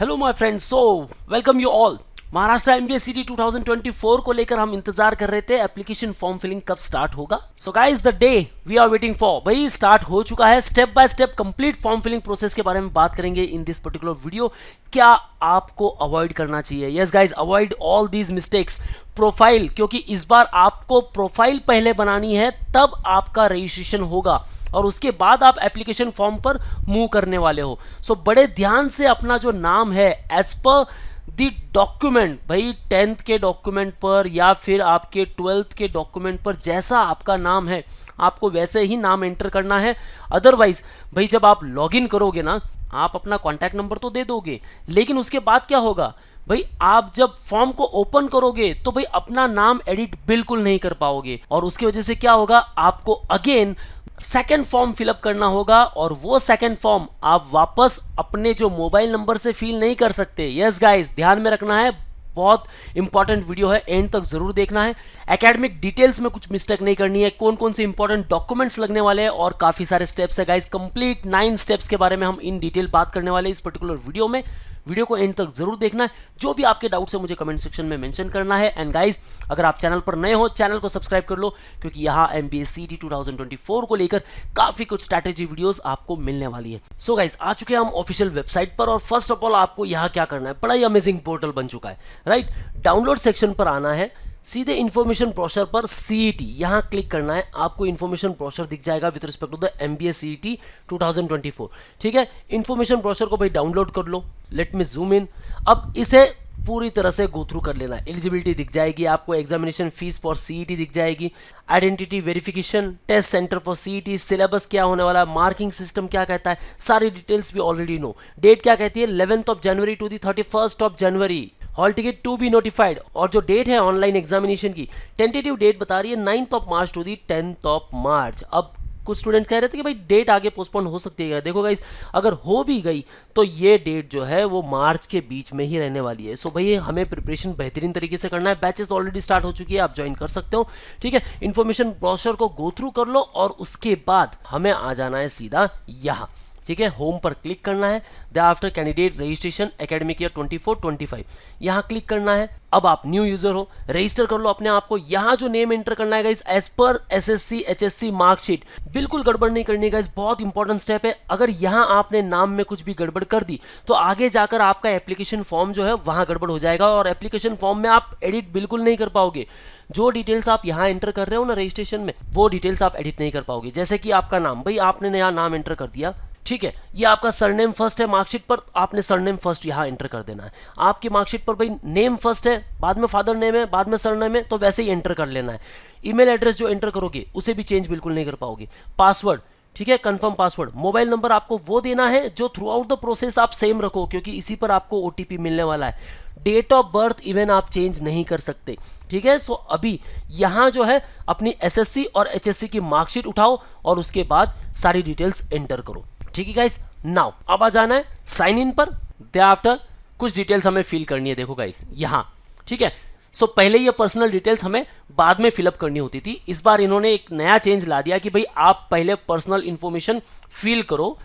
Hello my friends, so welcome you all. Maharashtra MBA CET 2024 को लेकर हम इंतजार कर रहे थे एप्लीकेशन फॉर्म फिलिंग कब स्टार्ट होगा। So guys, the day we are waiting for भाई स्टार्ट हो चुका है। Step by step complete form filling process के बारे में बात करेंगे इन दिस पर्टिकुलर वीडियो। क्या आपको अवॉइड करना चाहिए? Yes guys, avoid all these mistakes. Profile, क्योंकि इस बार आपको प्रोफाइल पहले बनानी है, तब आपका रजिस्ट्रेशन होगा और उसके बाद आप एप्लीकेशन फॉर्म पर मूव करने वाले हो। सो बड़े ध्यान से अपना जो नाम है एज पर दी डॉक्यूमेंट, भाई 10th के डॉक्यूमेंट पर या फिर आपके 12th के डॉक्यूमेंट पर जैसा आपका नाम है आपको वैसे ही नाम एंटर करना है। अदरवाइज भाई जब आप लॉगिन करोगे ना, आप अपना कॉन्टैक्ट नंबर तो दे दोगे, लेकिन उसके बाद क्या होगा भाई, आप जब फॉर्म को ओपन करोगे तो भाई अपना नाम एडिट बिल्कुल नहीं कर पाओगे और उसकी वजह से क्या होगा, आपको अगेन सेकेंड फॉर्म फिलअप करना होगा और वो सेकेंड फॉर्म आप वापस अपने जो मोबाइल नंबर से फिल नहीं कर सकते। यस गाइस, ध्यान में रखना है, बहुत इंपॉर्टेंट वीडियो है, एंड तक जरूर देखना है। एकेडमिक डिटेल्स में कुछ मिस्टेक नहीं करनी है, कौन कौन से इंपॉर्टेंट डॉक्यूमेंट्स लगने वाले हैं और काफी सारे स्टेप्स है गाइस। कंप्लीट 9 स्टेप्स के बारे में हम इन डिटेल बात करने वाले हैं इस पर्टिकुलर वीडियो में। वीडियो को एंड तक जरूर देखना है। जो भी आपके डाउट्स है मुझे कमेंट सेक्शन में मेंशन करना है। एंड गाइस, अगर आप चैनल पर नए हो, चैनल को सब्सक्राइब कर लो, क्योंकि यहाँ एमबीए सीटी 2024 को लेकर काफी कुछ स्ट्रैटेजी वीडियोस आपको मिलने वाली है। सो गाइस, आ चुके हैं हम ऑफिशियल वेबसाइट पर और फर्स्ट ऑफ ऑल आपको यहाँ क्या करना है, बड़ा ही अमेजिंग पोर्टल बन चुका है, राइट। डाउनलोड सेक्शन पर आना है, सीधे इन्फॉर्मेशन ब्रोशर पर सीईटी यहाँ क्लिक करना है। आपको इन्फॉर्मेशन ब्रोशर दिख जाएगा with respect to the MBA CET 2024, ठीक है। इन्फॉर्मेशन ब्रोशर को भाई डाउनलोड कर लो। Let me zoom in. अब इसे पूरी तरह से गो थ्रू कर लेना है। एलिजिबिलिटी दिख जाएगी आपको, एग्जामिनेशन फीस फॉर सीईटी दिख जाएगी, identity verification, test centre for CET, syllabus क्या होने वाला है, मार्किंग सिस्टम क्या कहता है, सारी डिटेल्स भी ऑलरेडी नो। डेट क्या कहती है, 11th जनवरी टू दी 31st जनवरी। Hall ticket to be notified, और जो डेट है ऑनलाइन एग्जामिनेशन की टेंटेटिव डेट बता रही है 9th March to the 10th मार्च। अब कुछ स्टूडेंट कह रहे थे कि भाई डेट आगे पोस्टपोन हो सकती है। देखो गाइस, अगर हो भी गई तो ये डेट जो है वो मार्च के बीच में ही रहने वाली है। सो भाई हमें प्रिपरेशन बेहतरीन तरीके से करना है। बैचेस ऑलरेडी स्टार्ट हो चुकी है, आप ज्वाइन कर सकते हो, ठीक है। इन्फॉर्मेशन ब्रोशर को गो थ्रू कर लो और उसके बाद हमें आ जाना है सीधा यहाँ, ठीक है। होम पर क्लिक करना है, the after candidate registration academic year 24-25 यहाँ क्लिक करना है। अब आप न्यू यूजर हो, रजिस्टर कर लो अपने आप को। यहाँ जो नेम एंटर करना है guys, as per SSC HSC marksheet, बिल्कुल गड़बड़ नहीं करनी है गाइस, बहुत इंपॉर्टेंट स्टेप है। अगर यहाँ आपने नाम में कुछ भी गड़बड़ कर दी तो आगे जाकर आपका एप्लीकेशन फॉर्म जो है वहाँ गड़बड़ हो जाएगा और एप्लीकेशन फॉर्म में आप एडिट बिल्कुल नहीं कर पाओगे। जो डिटेल्स आप यहाँ एंटर कर रहे हो ना रजिस्ट्रेशन में, वो डिटेल्स आप एडिट नहीं कर पाओगे। जैसे कि आपका नाम, भाई आपने नया नाम एंटर कर दिया, ठीक है। ये आपका सरनेम फर्स्ट है, मार्कशीट पर आपने सरनेम फर्स्ट यहाँ एंटर कर देना है। आपकी मार्कशीट पर भाई नेम फर्स्ट है, बाद में फादर नेम है, बाद में सरनेम है, तो वैसे ही एंटर कर लेना है। ईमेल एड्रेस जो एंटर करोगे उसे भी चेंज बिल्कुल नहीं कर पाओगे। पासवर्ड, ठीक है, कंफर्म पासवर्ड। मोबाइल नंबर आपको वो देना है जो थ्रू आउट द प्रोसेस आप सेम रखो, क्योंकि इसी पर आपको ओटीपी मिलने वाला है। डेट ऑफ बर्थ इवन आप चेंज नहीं कर सकते, ठीक है। सो अभी यहाँ जो है अपनी एसएससी और एचएससी की मार्कशीट उठाओ और उसके बाद सारी डिटेल्स एंटर करो, ठीक है गाइस। नाउ अब आ जाना है साइन इन पर। आफ्टर कुछ डिटेल्स हमें फिल करनी है, देखो गाइस यहाँ, ठीक है। सो पहले ये पर्सनल डिटेल्स हमें बाद में फिलअप करनी होती थी, इस बार इन्होंने एक नया चेंज ला दिया कि भाई आप पहले पर्सनल इंफॉर्मेशन फिल करो,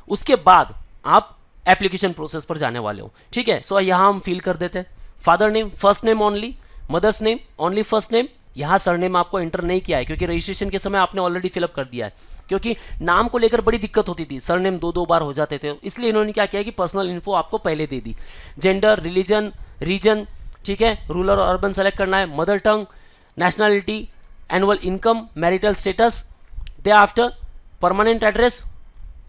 उसके बाद आप एप्लीकेशन प्रोसेस पर जाने वाले हो, ठीक है। सो यहाँ हम फिल कर देते हैं। Father name first name only, mother's name only first name. यहाँ सरनेम आपको एंटर नहीं किया है क्योंकि रजिस्ट्रेशन के समय आपने ऑलरेडी फिलअप कर दिया है, क्योंकि नाम को लेकर बड़ी दिक्कत होती थी, सरनेम दो बार हो जाते थे, इसलिए इन्होंने क्या किया कि पर्सनल इन्फो आपको पहले दे दी। जेंडर, रिलीजन, रीजन, ठीक है, रूरल और अर्बन सेलेक्ट करना है। Mother tongue, nationality, annual income, marital status, they after permanent address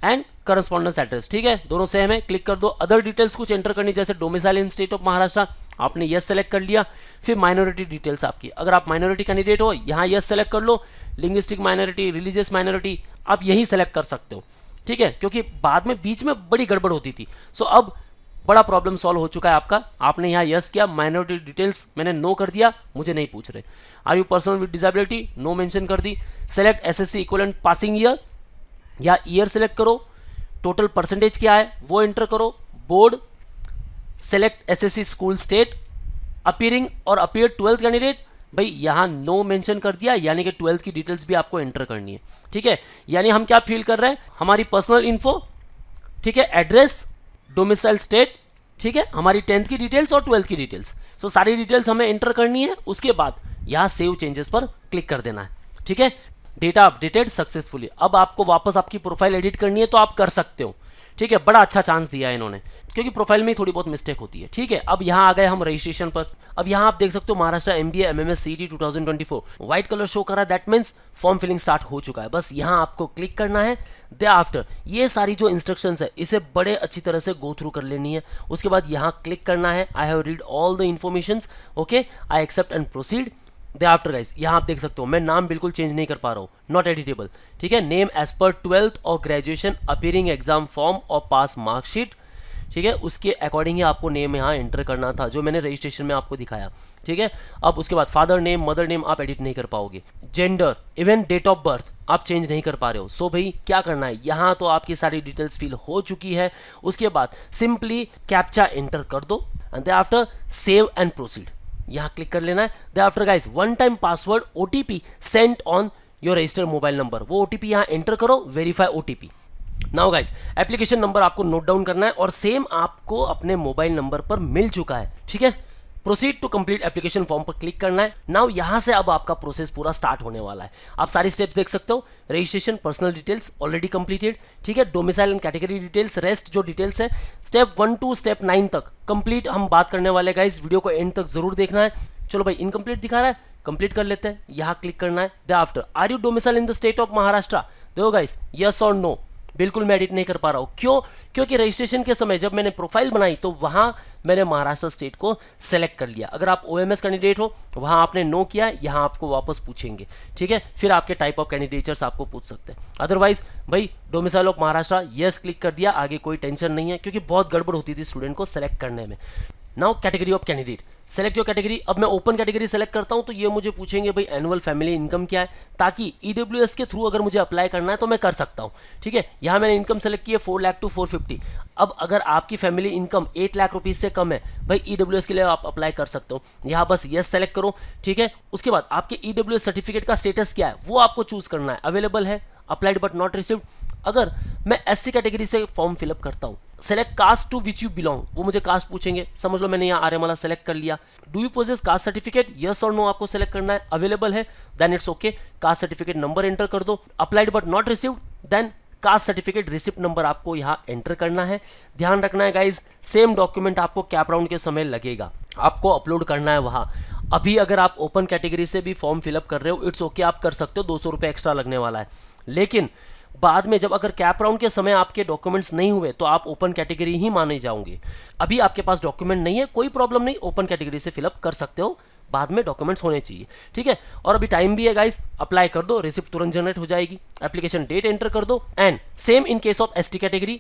and correspondence address, ठीक है, दोनों सेम है। क्लिक कर दो। अदर डिटेल्स कुछ एंटर करनी, जैसे domicile in state of Maharashtra, आपने यस सेलेक्ट कर लिया। फिर माइनॉरिटी डिटेल्स आपकी, अगर आप माइनॉरिटी कैंडिडेट हो यहाँ यस सेलेक्ट कर लो। लिंग्विस्टिक माइनॉरिटी, रिलीजियस माइनॉरिटी आप यही सेलेक्ट कर सकते हो, ठीक है, क्योंकि बाद में बीच में बड़ी गड़बड़ होती थी। सो अब बड़ा प्रॉब्लम सॉल्व हो चुका है आपका। आपने यहाँ यस किया, माइनॉरिटी डिटेल्स मैंने नो कर दिया, मुझे नहीं पूछ रहे। Are you person with disability, no mention कर दी। Select SSC equivalent passing year, या ईयर सेलेक्ट करो। टोटल परसेंटेज क्या है वो एंटर करो। Board, select SSC school state, appearing और अपीयर 12th कैंडिडेट, भाई यहाँ नो मेंशन कर दिया, यानी कि 12th की डिटेल्स भी आपको एंटर करनी है, ठीक है। यानी हम क्या फील कर रहे हैं, हमारी पर्सनल इन्फो, ठीक है, एड्रेस, डोमिसाइल स्टेट, ठीक है, हमारी 10th की डिटेल्स और 12th की डिटेल्स। सो सारी डिटेल्स हमें एंटर करनी है, उसके बाद यहाँ सेव चेंजेस पर क्लिक कर देना है। ठीक है, डेटा अपडेटेड सक्सेसफुली। अब आपको वापस आपकी प्रोफाइल एडिट करनी है तो आप कर सकते हो। ठीक है, बड़ा अच्छा चांस दिया है इन्होंने, क्योंकि प्रोफाइल में थोड़ी बहुत मिस्टेक होती है। ठीक है, अब यहाँ आ गए हम रजिस्ट्रेशन पर। अब यहाँ आप देख सकते हो Maharashtra MBA MMS CET 2024 white colour show कर रहा है, that means form filling start हो चुका है। बस यहाँ आपको क्लिक करना है। दे आफ्टर ये सारी जो इंस्ट्रक्शंस है इसे बड़े अच्छी तरह से गो थ्रू कर लेनी है। उसके बाद यहाँ क्लिक करना है, I have read all the information, okay, I accept and proceed. Thereafter guys यहाँ आप देख सकते हो मैं नाम बिल्कुल चेंज नहीं कर पा रहा हूँ, नॉट एडिटेबल। ठीक है, नेम एज पर 12th और ग्रेजुएशन अपीयरिंग एग्जाम फॉर्म और पास मार्कशीट। ठीक है, उसके अकॉर्डिंग ही आपको नेम यहाँ एंटर करना था जो मैंने रजिस्ट्रेशन में आपको दिखाया। ठीक है, अब उसके बाद फादर नेम मदर नेम आप एडिट नहीं कर पाओगे, gender even date of birth आप चेंज नहीं कर पा रहे हो। सो भाई क्या करना है, यहाँ तो आपकी सारी डिटेल्स फिल हो चुकी है। उसके बाद सिंपली कैप्चा एंटर कर दो and thereafter save and proceed यहाँ क्लिक कर लेना है। Thereafter guys one time password OTP sent on your registered mobile number, वो OTP यहाँ एंटर करो, verify OTP। Now guys application number आपको नोट डाउन करना है और सेम आपको अपने मोबाइल नंबर पर मिल चुका है। ठीक है, proceed to complete application form पर क्लिक करना है। नाउ यहाँ से अब आपका प्रोसेस पूरा स्टार्ट होने वाला है। आप सारी स्टेप्स देख सकते हो, registration personal details already completed. ठीक है, domicile and category details, rest जो डिटेल्स है स्टेप 1 to स्टेप 9 तक कंप्लीट हम बात करने वाले गाइस, वीडियो को एंड तक जरूर देखना है। चलो भाई इनकम्प्लीट दिखा रहा है, कंप्लीट कर लेते हैं, यहाँ क्लिक करना है। Thereafter are you domicile in the state of Maharashtra, देखो गाइस यस और नो, बिल्कुल मैं एडिट नहीं कर पा रहा हूँ। क्यों? क्योंकि रजिस्ट्रेशन के समय जब मैंने प्रोफाइल बनाई तो वहाँ मैंने महाराष्ट्र स्टेट को सेलेक्ट कर लिया। अगर आप OMS कैंडिडेट हो वहाँ आपने नो किया है, यहाँ आपको वापस पूछेंगे। ठीक है, फिर आपके टाइप ऑफ कैंडिडेचर्स आपको पूछ सकते हैं। अदरवाइज भाई domicile of Maharashtra yes click कर दिया, आगे कोई टेंशन नहीं है, क्योंकि बहुत गड़बड़ होती थी स्टूडेंट को सेलेक्ट करने में। Now category of candidate, select your category. अब मैं ओपन कैटेगरी सेलेक्ट करता हूं तो ये मुझे पूछेंगे भाई एनुअल फैमिली इनकम क्या है, ताकि EWS के थ्रू अगर मुझे अप्लाई करना है तो मैं कर सकता हूं। ठीक है, यहां मैंने इनकम सेलेक्ट की है 4 लाख टू 450। अब अगर आपकी फैमिली इनकम 8 लाख रुपीज से कम है भाई EWS के लिए आप अप्लाई कर सकते हो। यहाँ बस यस सेलेक्ट करो। ठीक है, उसके बाद आपके EWS सर्टिफिकेट का स्टेटस क्या है वो आपको चूज करना है, अवेलेबल है, अप्लाइड बट नॉट रिसीव्ड। अगर मैं SC कैटेगरी से फॉर्म फिलअप करता हूँ, select caste to which you belong, वो मुझे कास्ट पूछेंगे, समझ लो मैंने यहाँ आर्यमाला सेलेक्ट कर लिया। Do you possess caste certificate, yes और नो आपको सेलेक्ट करना है, अवेलेबल है then it's okay. Caste certificate number enter कर दो, applied but not received, then caste certificate receipt number आपको यहाँ एंटर करना है। ध्यान रखना है गाइज, सेम डॉक्यूमेंट आपको कैप राउंड के समय लगेगा, आपको अपलोड करना है वहाँ। अभी अगर आप ओपन कैटेगरी से भी फॉर्म फिलअप कर रहे हो इट्स ओके, आप कर सकते हो, 200 रुपये एक्स्ट्रा लगने वाला है। लेकिन बाद में जब अगर कैप राउंड के समय आपके डॉक्यूमेंट्स नहीं हुए तो आप ओपन कैटेगरी ही माने जाओगे। अभी आपके पास डॉक्यूमेंट नहीं है, कोई प्रॉब्लम नहीं, ओपन कैटेगरी से फिलअप कर सकते हो, बाद में डॉक्यूमेंट्स होने चाहिए। ठीक है, और अभी टाइम भी है गाइस, अप्लाई कर दो, रिसिप्ट तुरंत जनरेट हो जाएगी। एप्लीकेशन डेट एंटर कर दो and same in case of ST category.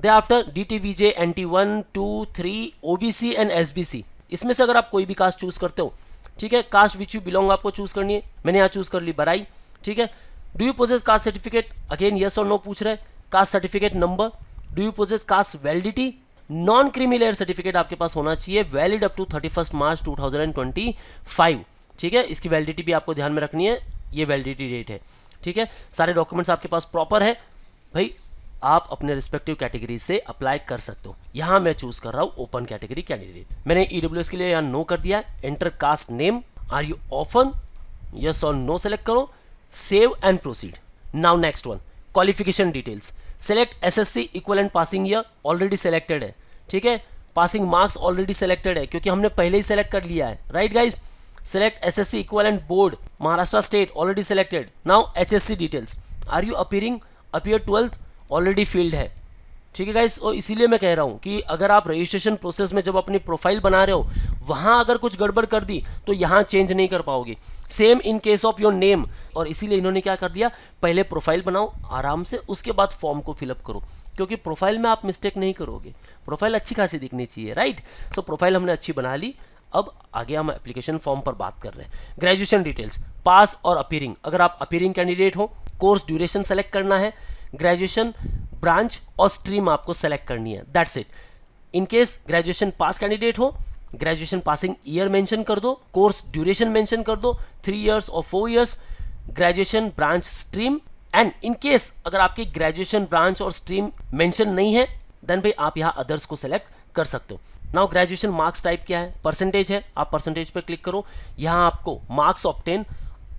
They after DTVJ NT 1 2 3 OBC and SBC, इसमें से अगर आप कोई भी कास्ट चूज करते हो, ठीक है, कास्ट विच यू बिलोंग आपको चूज करनी है, मैंने यहाँ चूज कर ली बराई। ठीक है, do you possess caste certificate, again yes और नो पूछ रहे हैं। Cast certificate number, do you possess cast validity, non creamy layer certificate आपके पास होना चाहिए, वैलिड अप टू 31 मार्च 2025। ठीक है, इसकी वैलिडिटी भी आपको ध्यान में रखनी है, ये वैलिडिटी डेट है। ठीक है, सारे डॉक्यूमेंट्स आपके पास प्रॉपर है भाई, आप अपने रिस्पेक्टिव कैटेगरी से अप्लाई कर सकते हो। यहाँ मैं चूज कर रहा हूँ ओपन कैटेगरी कैंडिडेट, मैंने EWS के लिए यहाँ नो कर दिया। Enter caste name, are you orphan, yes और नो सेलेक्ट करो, save and proceed. Now next one, qualification details, select SSC equivalent passing year, already selected है। ठीक है, पासिंग मार्क्स ऑलरेडी सेलेक्टेड है क्योंकि हमने पहले ही सेलेक्ट कर लिया है, right guys. Select SSC equivalent board Maharashtra state, already selected. Now HSC details, are you appear 12th, already filled है। ठीक है गाइस, और इसीलिए मैं कह रहा हूँ कि अगर आप रजिस्ट्रेशन प्रोसेस में जब अपनी प्रोफाइल बना रहे हो वहाँ अगर कुछ गड़बड़ कर दी तो यहाँ चेंज नहीं कर पाओगे। Same in case of your name, और इसीलिए इन्होंने क्या कर दिया, पहले प्रोफाइल बनाओ आराम से, उसके बाद फॉर्म को फिलअप करो, क्योंकि प्रोफाइल में आप मिस्टेक नहीं करोगे, प्रोफाइल अच्छी खासी दिखनी चाहिए, राइट। सो प्रोफाइल हमने अच्छी बना ली, अब आगे हम एप्लीकेशन फॉर्म पर बात कर रहे हैं। ग्रेजुएशन डिटेल्स, पास और अपीयरिंग, अगर आप अपीयरिंग कैंडिडेट हो, कोर्स ड्यूरेशन सेलेक्ट करना है, ग्रेजुएशन ब्रांच और स्ट्रीम आपको सेलेक्ट करनी है, that's it. In case graduation pass candidate हो, ग्रेजुएशन पासिंग ईयर मेंशन कर दो, कोर्स ड्यूरेशन मेंशन कर दो, 3 इयर्स और 4 years, graduation branch stream. And in case अगर आपकी ग्रेजुएशन ब्रांच और स्ट्रीम मेंशन नहीं है देन भाई आप यहाँ अदर्स को सेलेक्ट कर सकते हो। नाउ ग्रेजुएशन मार्क्स टाइप क्या है, परसेंटेज है, आप परसेंटेज पर क्लिक करो। यहाँ आपको marks obtain,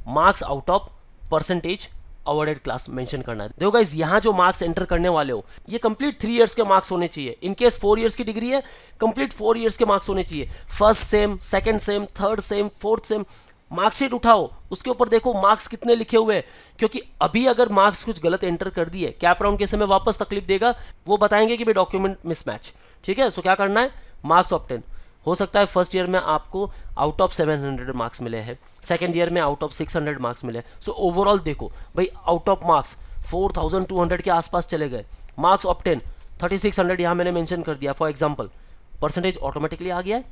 marks out of, percentage, awarded class mention करना है। देखो गाइस, यहाँ जो मार्क्स एंटर करने वाले हो ये कंप्लीट 3 इयर्स के मार्क्स होने चाहिए। इन केस 4 इयर्स की डिग्री है, कंप्लीट 4 इयर्स के मार्क्स होने चाहिए। First sem, second same, third same, fourth same, marksheet उठाओ, उसके ऊपर देखो मार्क्स कितने लिखे हुए हैं, क्योंकि अभी अगर मार्क्स कुछ गलत एंटर कर दिए, कैप राउंड के समय वापस तकलीफ देगा, वो बताएंगे कि भाई डॉक्यूमेंट मिसमैच। ठीक है, सो क्या करना है, मार्क्स ऑब्टेन। हो सकता है फर्स्ट ईयर में आपको आउट ऑफ 700 मार्क्स मिले हैं, सेकंड ईयर में आउट ऑफ 600 मार्क्स मिले। सो ओवरऑल देखो भाई, आउट ऑफ मार्क्स 4200 के आसपास चले गए, मार्क्स ऑब्टेन 3600 यहाँ मैंने मेंशन कर दिया फॉर एग्जांपल, परसेंटेज ऑटोमेटिकली आ गया है,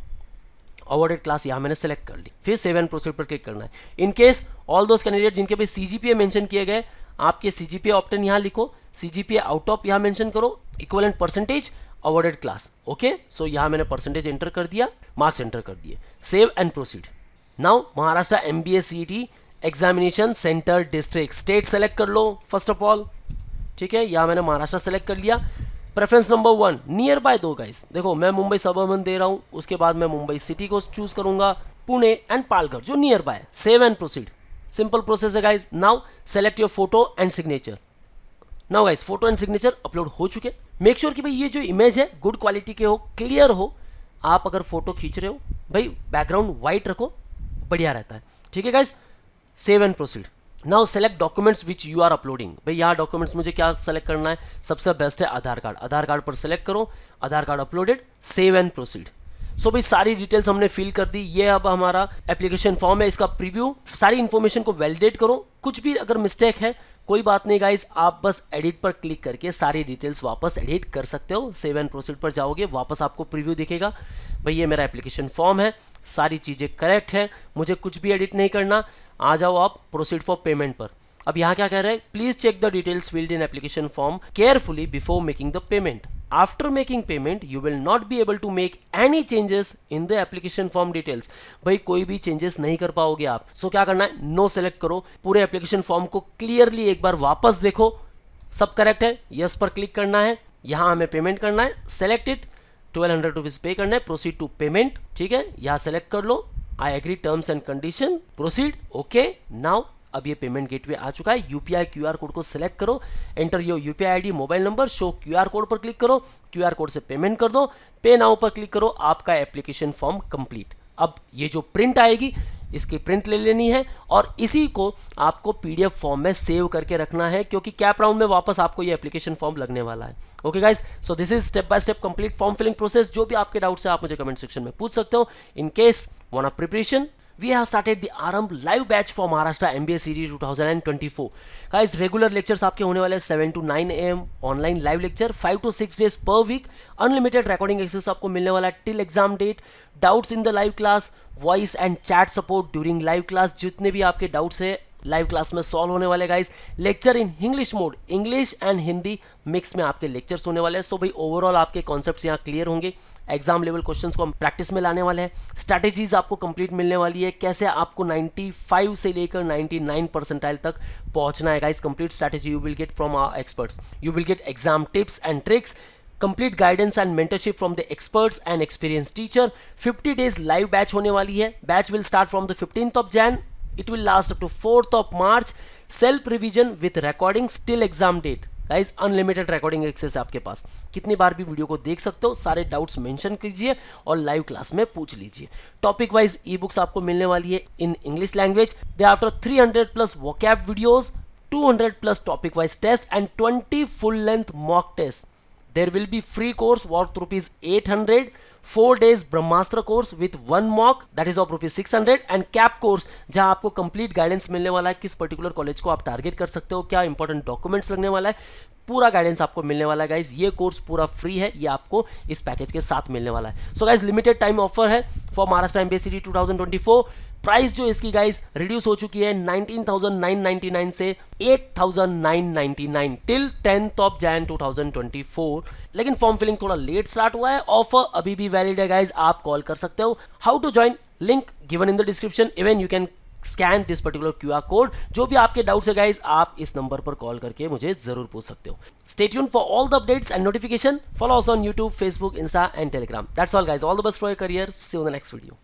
अवॉर्डेड क्लास यहाँ मैंने सेलेक्ट कर ली, फिर सेव एंड प्रोसीड पर क्लिक करना है। In case all those candidate जिनके भी सीजीपीए मेंशन किए गए, आपके सीजीपीए ऑप्टेन यहाँ लिखो, सीजीपीए आउट ऑफ यहाँ मेंशन करो, equivalent percentage, awarded class. Okay, so यहाँ मैंने परसेंटेज एंटर कर दिया, मार्क्स एंटर कर दिए, save and proceed. Now Maharashtra MBA CET examination centre district state select कर लो फर्स्ट ऑफ ऑल। ठीक है, यहाँ मैंने महाराष्ट्र सेलेक्ट कर लिया। प्रेफरेंस नंबर 1 नियर बाय दो गाइस, देखो मैं मुंबई सबर्बन दे रहा हूँ, उसके बाद मैं मुंबई सिटी को चूज करूंगा, पुणे एंड पालघर जो nearby. Save and proceed, simple process है guys. Now select your photo and signature. Now guys, photo and signature upload हो चुके। मेक श्योर कि भाई ये जो इमेज है गुड क्वालिटी के हो, क्लियर हो। आप अगर फोटो खींच रहे हो भाई बैकग्राउंड व्हाइट रखो, बढ़िया रहता है। ठीक है guys, save and proceed. Now select documents which you are uploading. भाई यहाँ डॉक्यूमेंट्स मुझे क्या सेलेक्ट करना है, सबसे बेस्ट है आधार कार्ड। आधार कार्ड पर सेलेक्ट करो, Aadhaar card uploaded, save and proceed. So भाई सारी डिटेल्स हमने फिल कर दी। ये अब हमारा एप्लीकेशन फॉर्म है, इसका प्रीव्यू। सारी इन्फॉर्मेशन को वैलिडेट करो, कुछ भी अगर मिस्टेक है कोई बात नहीं गाइस, आप बस एडिट पर क्लिक करके सारी डिटेल्स वापस एडिट कर सकते हो। सेव एंड प्रोसीड पर जाओगे, वापस आपको प्रीव्यू दिखेगा। भाई ये मेरा एप्लीकेशन फॉर्म है, सारी चीज़ें करेक्ट है, मुझे कुछ भी एडिट नहीं करना। आ जाओ आप प्रोसीड फॉर पेमेंट पर। अब यहाँ क्या कह रहे हैं, please check the details filled in application form carefully before making the payment. After making payment you will not be able to make any changes in the application form details. भाई कोई भी चेंजेस नहीं कर पाओगे आप। सो क्या करना है, नो सेलेक्ट करो, पूरे एप्लीकेशन फॉर्म को क्लियरली एक बार वापस देखो, सब करेक्ट है, यस पर क्लिक करना है। यहाँ हमें पेमेंट करना है, सेलेक्ट इट, 1200 रुपीज पे करना है, प्रोसीड टू पेमेंट। ठीक है, यहाँ सेलेक्ट कर लो, I agree terms and condition, proceed. Okay, now अब ये पेमेंट गेटवे आ चुका है। यूपीआई क्यूआर कोड को सिलेक्ट करो, enter your UPI ID, mobile number, show QR code पर क्लिक करो, क्यूआर कोड से पेमेंट कर दो, पे नाउ पर क्लिक करो, आपका एप्लीकेशन फॉर्म कंप्लीट। अब ये जो प्रिंट आएगी इसकी प्रिंट ले लेनी है और इसी को आपको पीडीएफ फॉर्म में सेव करके रखना है, क्योंकि कैप राउंड में वापस आपको ये एप्लीकेशन फॉर्म लगने वाला है। Okay guys, so this is step by step complete form filling process. जो भी आपके डाउट्स है आप मुझे कमेंट सेक्शन में पूछ सकते हो। In case want a preparation, we have started the Aaramb live batch for Maharashtra MBA CET 2024. Guys, regular lectures आपके होने वाले 7 to 9 AM, online live lecture 5 to 6 days per week, unlimited recording access आपको मिलने वाला है till exam date, doubts in the live class, voice and chat support during live class. जितने भी आपके डाउट्स है लाइव क्लास में सॉल्व होने वाले guys. Lecture in English mode, English and Hindi mix में आपके लेक्चर्स होने वाले हैं। सो भाई ओवरऑल आपके कॉन्सेप्ट्स यहाँ क्लियर होंगे। एग्जाम लेवल क्वेश्चंस को हम प्रैक्टिस में लाने वाले हैं। स्ट्रैटेजीज आपको कंप्लीट मिलने वाली है, कैसे आपको 95 से लेकर 99 परसेंटाइल तक पहुंचना है guys. Complete strategy you will get from our experts. You will get exam tips and tricks, complete guidance and mentorship from the experts and experience teacher. 50 days live batch होने वाली है। Batch will start from the 15th of Jan. It will last up to 4th of March. Self revision with recordings till exam date. Guys unlimited recording access है आपके पास, कितनी बार भी video को देख सकते हो। सारे डाउट्स मेंशन कीजिए और लाइव क्लास में पूछ लीजिए। टॉपिक वाइज ई बुक्स आपको मिलने वाली है in English language. Thereafter 300+ vocab videos, 200+ topic wise test and 20 full length mock test. There will be free course worth ₹800, 4 days Brahmastra course with 1 mock that is of ₹600 and cap course जहां आपको complete guidance मिलने वाला है, किस particular college को आप target कर सकते हो, क्या इंपॉर्टेंट डॉक्यूमेंट्स लगने वाला है, पूरा गाइडेंस आपको मिलने वाला है गाइज। ये कोर्स पूरा फ्री है, ये आपको इस पैकेज के साथ मिलने वाला है। So guys limited time offer है for Maharashtra MBA CET 2024। Price जो इसकी गाइज रिड्यूस हो चुकी है 19,999 से 8,999 टिल 10th of Jan 2024। लेकिन फॉर्म फिलिंग थोड़ा लेट स्टार्ट हुआ है, ऑफर अभी भी वैलिड है गाइज, आप कॉल कर सकते हो। How to join, link given in the description. Even you can scan this particular QR code. जो भी आपके डाउट्स है गाइज, आप इस नंबर पर कॉल करके मुझे जरूर पूछ सकते हो। Stay tuned for all the updates and notification. Follow us on YouTube, Facebook, Insta and Telegram. That's all guys. All the best for your career. See you in the next video.